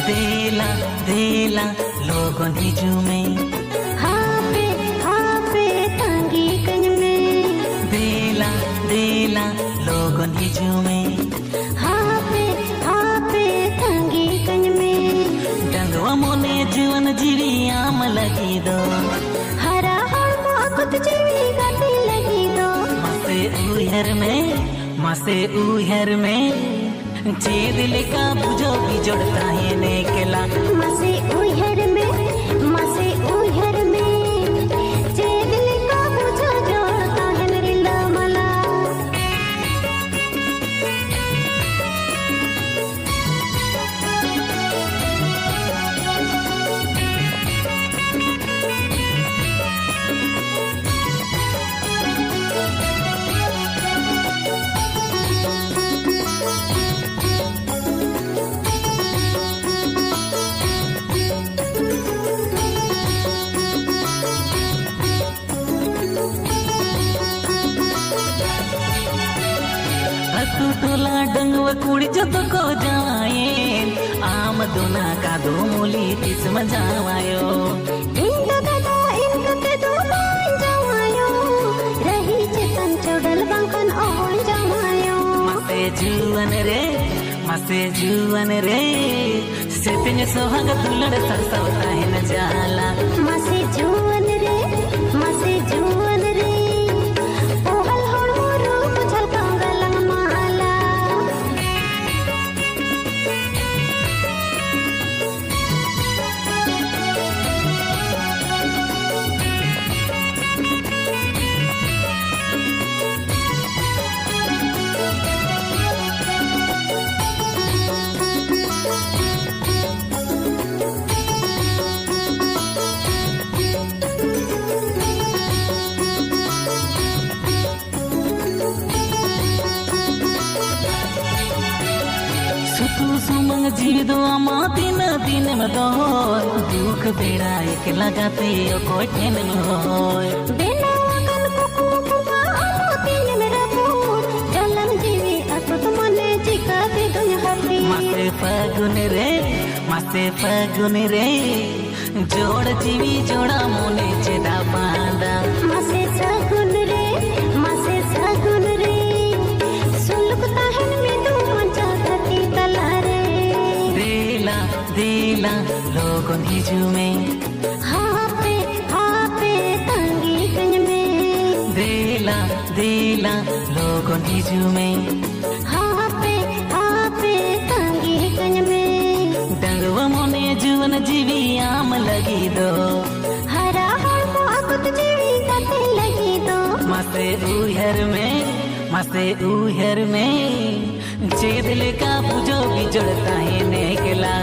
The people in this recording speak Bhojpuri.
देला देला लोगन हिजुमे हाँ पे तांगी कन में देला देला लोगन हिजुमे हाँ पे तांगी कन में डंगवा मोने जीवन जीवी आम लगी दो हरा हर कुछ जीवी गाती लगी दो मसे उहर में चेदिल का बुझो भी जोड़ता है नेकला मसे उहर में चेदिल का बुझो जोड़ता है नरिला मला तू टोला डंगवा कुड़ी जो तो को जाए आम दोना का दो मूली किस्म जावायो इनका के दो मान जावायो रही चेतन चौडल बंकन ओन जावायो मसे जुवन रे सेतिन सोहाग दुलड़ सरसवता है न जाला मसे जुवन रे ओहल होड़ रूप झलकांगा लंग माला सुतु सुमंग जीदो अमा दिन में दो दुख बेड़ा एक लगाते कोई ठेन होय बिना अकल कुकुमा अमो दिन में रपूर जलन जीवी अतुत मने जिका के दुनिया हरती मसे फगुन रे जोड़ जीवी जोड़ा मोने चेदा बांदा मसे सगुन रे सुलुक ताहन में दो मंचा धरती तला रे देला लोगन हिजुमे हाँ पे तांगी कन में देला लोगन हिजुमे हाँ पे तांगी कन में डंगवा मोने जीवन जीवी आम लगी दो हरा हर कुछ जीवी गाती लगी दो मसे उहर में चेदिल का बुझो भी जोड़ता है नेकला